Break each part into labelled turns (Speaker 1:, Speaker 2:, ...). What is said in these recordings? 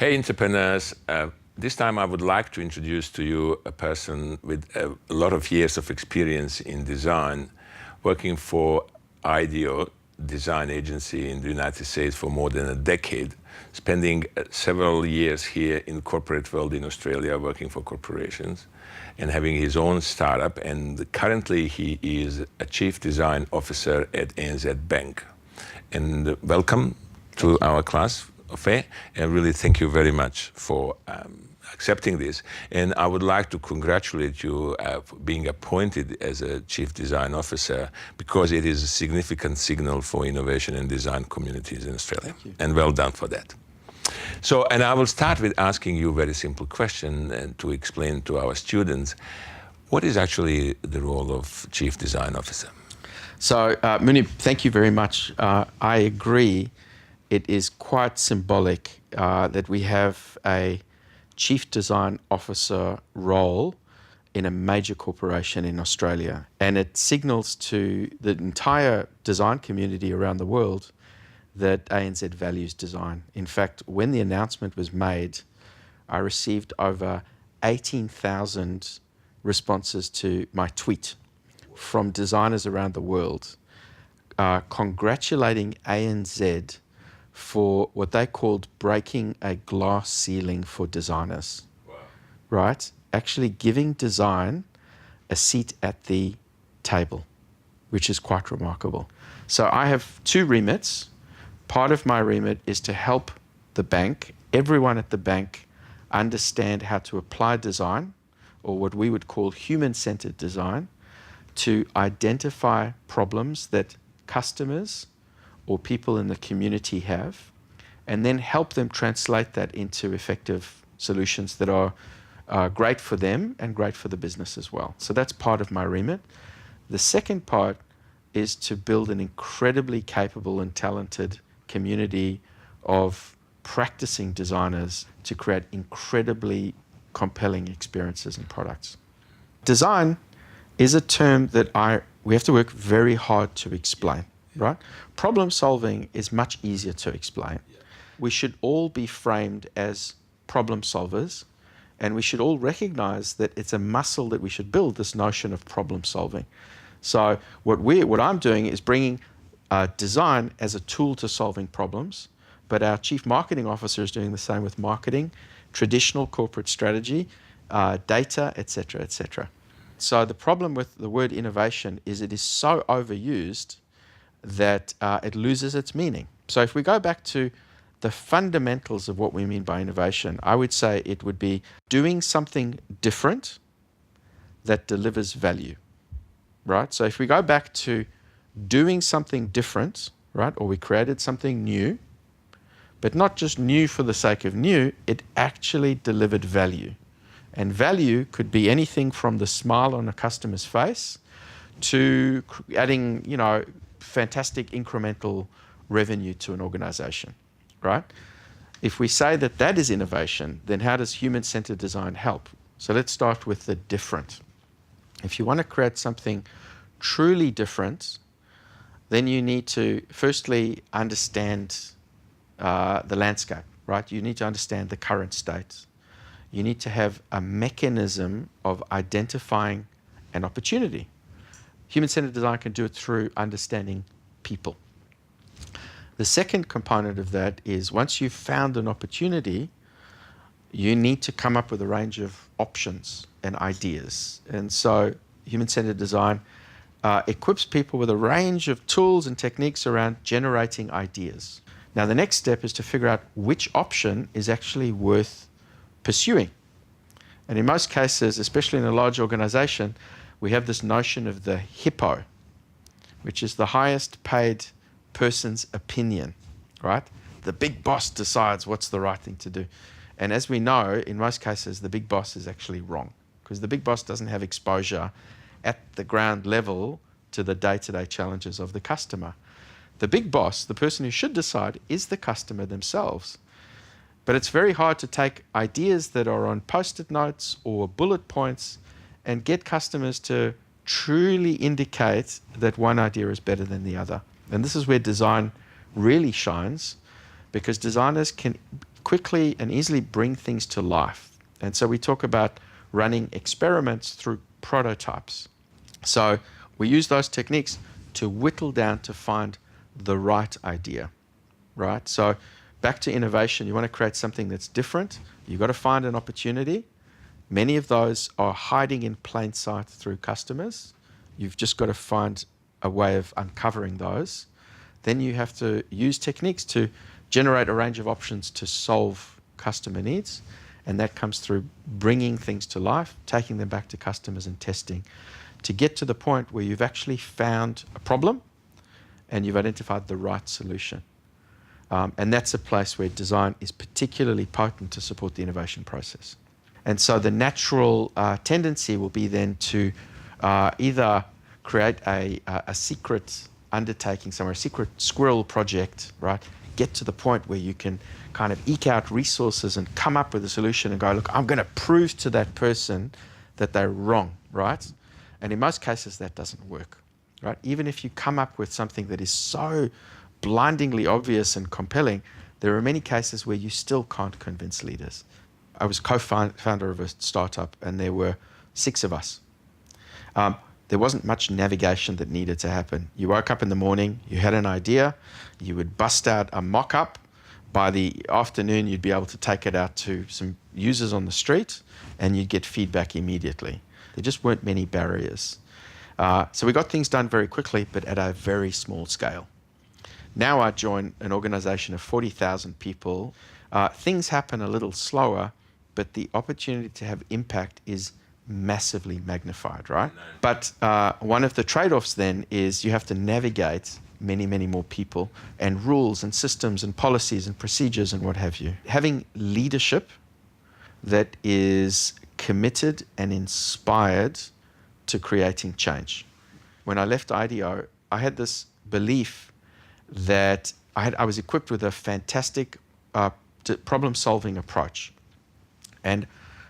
Speaker 1: Hey entrepreneurs, this time I would like to introduce to you a person with a lot of years of experience in design, working for IDEO design agency in the United States for more than a decade, spending several years here in corporate world in Australia working for corporations and having his own startup, and currently he is a Chief Design Officer at ANZ Bank. And welcome to our class. And really thank you very much for accepting this. And I would like to congratulate you for being appointed as a Chief Design Officer, because it is a significant signal for innovation and design communities in Australia.
Speaker 2: Thank you.
Speaker 1: And well done for that. So, and I will start with asking you a very simple question and to explain to our students, what is actually the role of Chief Design Officer?
Speaker 2: So, Munib, thank you very much. I agree. It is quite symbolic that we have a Chief Design Officer role in a major corporation in Australia. And it signals to the entire design community around the world that ANZ values design. In fact, when the announcement was made, I received over 18,000 responses to my tweet from designers around the world, congratulating ANZ for what they called breaking a glass ceiling for designers.
Speaker 1: Wow.
Speaker 2: Right? Actually giving design a seat at the table, which is quite remarkable. So I have two remits. Part of my remit is to help the bank, everyone at the bank, understand how to apply design, or what we would call human-centered design, to identify problems that customers or people in the community have, and then help them translate that into effective solutions that are great for them and great for the business as well. So that's part of my remit. The second part is to build an incredibly capable and talented community of practicing designers to create incredibly compelling experiences and products. Design is a term that we have to work very hard to explain. Right? Problem solving is much easier to explain. We should all be framed as problem solvers, and we should all recognize that it's a muscle that we should build, this notion of problem solving. So what I'm doing is bringing design as a tool to solving problems, but our Chief Marketing Officer is doing the same with marketing, traditional corporate strategy, data, etc., etc. So the problem with the word innovation is it is so overused that it loses its meaning. So if we go back to the fundamentals of what we mean by innovation, I would say it would be doing something different that delivers value, right? So if we go back to doing something different, right, or we created something new, but not just new for the sake of new, it actually delivered value. And value could be anything from the smile on a customer's face to adding, fantastic incremental revenue to an organization, right? If we say that that is innovation, then how does human-centered design help? So let's start with the different. If you want to create something truly different, then you need to firstly understand the landscape, right? You need to understand the current state. You need to have a mechanism of identifying an opportunity. Human-centered design can do it through understanding people. The second component of that is once you've found an opportunity, you need to come up with a range of options and ideas. And so human-centered design equips people with a range of tools and techniques around generating ideas. Now, the next step is to figure out which option is actually worth pursuing. And in most cases, especially in a large organization, we have this notion of the hippo, which is the highest paid person's opinion, right? The big boss decides what's the right thing to do. And as we know, in most cases, the big boss is actually wrong, because the big boss doesn't have exposure at the ground level to the day-to-day challenges of the customer. The big boss, the person who should decide, is the customer themselves. But it's very hard to take ideas that are on post-it notes or bullet points and get customers to truly indicate that one idea is better than the other. And this is where design really shines, because designers can quickly and easily bring things to life. And so we talk about running experiments through prototypes. So we use those techniques to whittle down to find the right idea, right? So back to innovation, you want to create something that's different. You've got to find an opportunity. Many of those are hiding in plain sight through customers. You've just got to find a way of uncovering those. Then you have to use techniques to generate a range of options to solve customer needs. And that comes through bringing things to life, taking them back to customers and testing to get to the point where you've actually found a problem and you've identified the right solution. And that's a place where design is particularly potent to support the innovation process. And so the natural tendency will be then to either create a secret undertaking somewhere, a secret squirrel project, right? Get to the point where you can kind of eke out resources and come up with a solution and go, look, I'm going to prove to that person that they're wrong, right? And in most cases, that doesn't work, right? Even if you come up with something that is so blindingly obvious and compelling, there are many cases where you still can't convince leaders. I was co-founder of a startup, and there were 6 of us. There wasn't much navigation that needed to happen. You woke up in the morning, you had an idea, you would bust out a mock-up. By the afternoon, you'd be able to take it out to some users on the street, and you'd get feedback immediately. There just weren't many barriers. So we got things done very quickly, but at a very small scale. Now I join an organization of 40,000 people. Things happen a little slower, but the opportunity to have impact is massively magnified, right? But one of the trade-offs then is you have to navigate many, many more people and rules and systems and policies and procedures and what have you. Having leadership that is committed and inspired to creating change. When I left IDEO, I had this belief that I was equipped with a fantastic problem-solving approach. And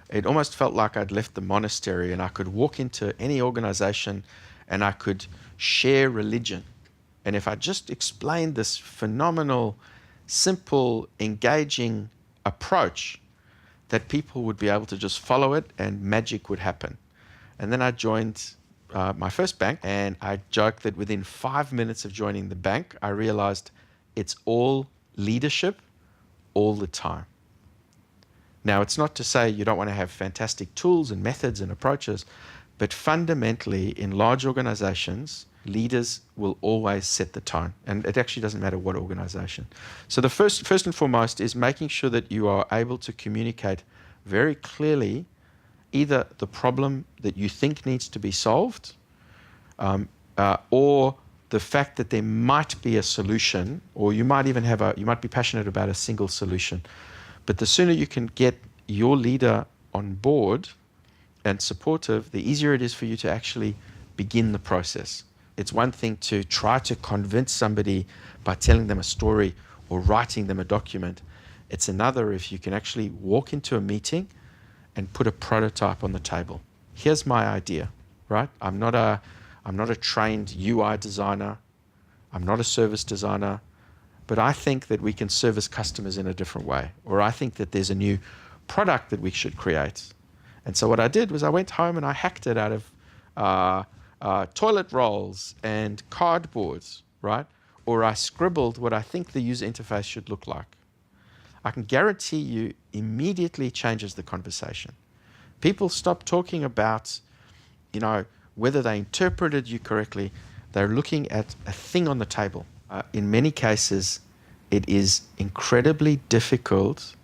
Speaker 2: it almost felt like I'd left the monastery and I could walk into any organization and I could share religion. And if I just explained this phenomenal, simple, engaging approach, that people would be able to just follow it and magic would happen. And then I joined my first bank, and I joked that within 5 minutes of joining the bank, I realized it's all leadership all the time. Now, it's not to say you don't want to have fantastic tools and methods and approaches, but fundamentally, in large organizations, leaders will always set the tone, and it actually doesn't matter what organization. So the first and foremost is making sure that you are able to communicate very clearly either the problem that you think needs to be solved, or the fact that there might be a solution, or you might even you might be passionate about a single solution. But the sooner you can get your leader on board and supportive, the easier it is for you to actually begin the process. It's one thing to try to convince somebody by telling them a story or writing them a document. It's another if you can actually walk into a meeting and put a prototype on the table. Here's my idea, right? I'm not a trained UI designer. I'm not a service designer. But I think that we can service customers in a different way. Or I think that there's a new product that we should create. And so what I did was I went home and I hacked it out of toilet rolls and cardboards, right? Or I scribbled what I think the user interface should look like. I can guarantee you immediately changes the conversation. People stop talking about, whether they interpreted you correctly. They're looking at a thing on the table. In many cases, it is incredibly difficult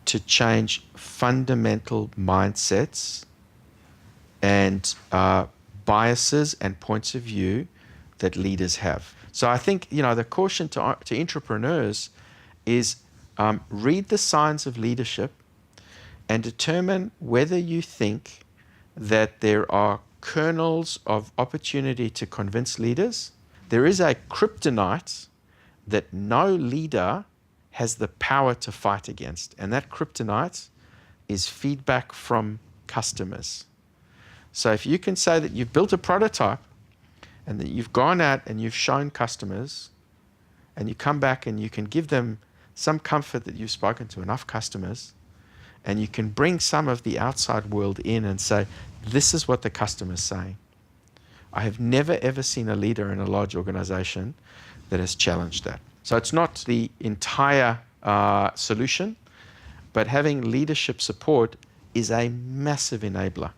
Speaker 2: to change fundamental mindsets and biases and points of view that leaders have. So I think, the caution to entrepreneurs is read the signs of leadership and determine whether you think that there are kernels of opportunity to convince leaders. There is a kryptonite that no leader has the power to fight against, and that kryptonite is feedback from customers. So if you can say that you've built a prototype and that you've gone out and you've shown customers, and you come back and you can give them some comfort that you've spoken to enough customers, and you can bring some of the outside world in and say, this is what the customer's saying. I have never ever seen a leader in a large organization that has challenged that. So it's not the entire solution, but having leadership support is a massive enabler.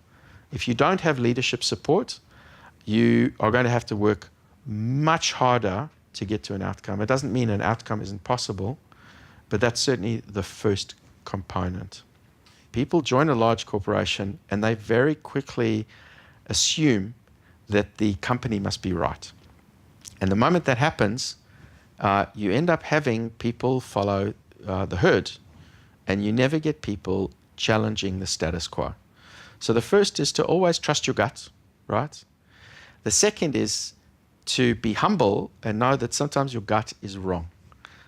Speaker 2: If you don't have leadership support, you are going to have to work much harder to get to an outcome. It doesn't mean an outcome isn't possible, but that's certainly the first component. People join a large corporation and they very quickly assume that the company must be right. And the moment that happens, you end up having people follow the herd, and you never get people challenging the status quo. So the first is to always trust your gut, right? The second is to be humble and know that sometimes your gut is wrong.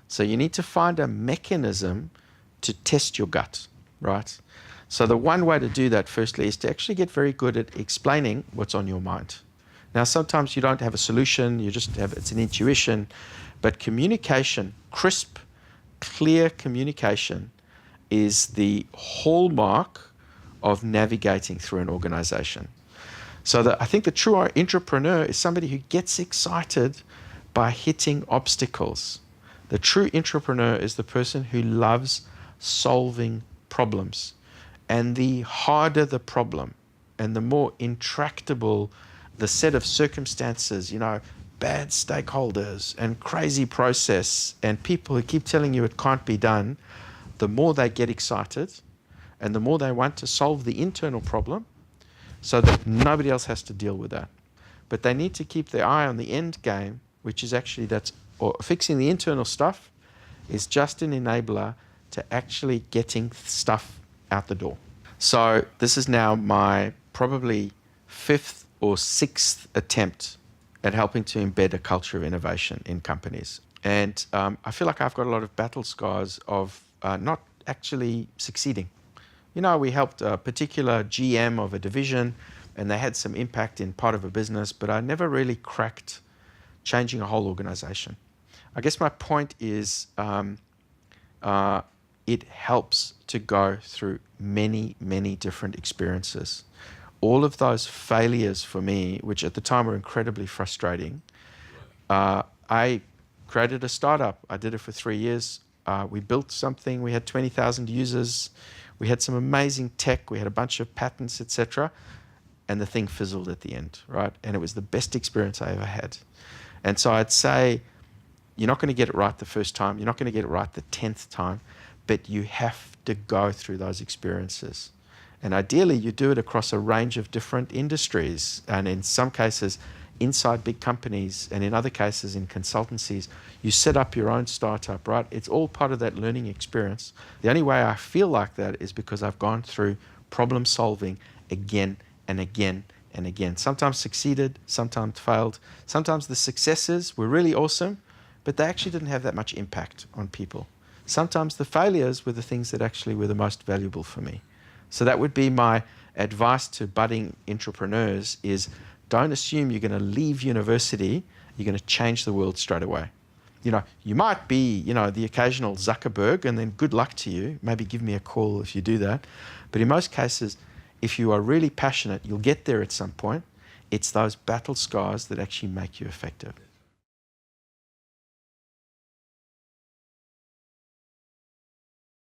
Speaker 2: So you need to find a mechanism to test your gut, right? So the one way to do that, firstly, is to actually get very good at explaining what's on your mind. Now, sometimes you don't have a solution, you just have, it's an intuition, but communication, crisp, clear communication is the hallmark of navigating through an organization. So I think the true entrepreneur is somebody who gets excited by hitting obstacles. The true entrepreneur is the person who loves solving problems. And the harder the problem and the more intractable the set of circumstances, bad stakeholders and crazy process and people who keep telling you it can't be done, the more they get excited and the more they want to solve the internal problem so that nobody else has to deal with that. But they need to keep their eye on the end game, which is actually fixing the internal stuff is just an enabler to actually getting stuff out the door. So this is now my probably 5th or 6th attempt at helping to embed a culture of innovation in companies. And I feel like I've got a lot of battle scars of not actually succeeding. We helped a particular GM of a division and they had some impact in part of a business, but I never really cracked changing a whole organization. I guess my point is it helps to go through many, many different experiences. All of those failures for me, which at the time were incredibly frustrating, I created a startup. I did it for 3 years. We built something. We had 20,000 users. We had some amazing tech. We had a bunch of patents, etc. And the thing fizzled at the end, right? And it was the best experience I ever had. And so I'd say, you're not going to get it right the first time. You're not going to get it right the 10th time. But you have to go through those experiences. And ideally, you do it across a range of different industries. And in some cases, inside big companies, and in other cases, in consultancies, you set up your own startup, right? It's all part of that learning experience. The only way I feel like that is because I've gone through problem solving again and again and again. Sometimes succeeded, sometimes failed. Sometimes the successes were really awesome, but they actually didn't have that much impact on people. Sometimes the failures were the things that actually were the most valuable for me. So that would be my advice to budding entrepreneurs is don't assume you're going to leave university, you're going to change the world straight away. You might be, the occasional Zuckerberg, and then good luck to you. Maybe give me a call if you do that. But in most cases, if you are really passionate, you'll get there at some point. It's those battle scars that actually make you effective.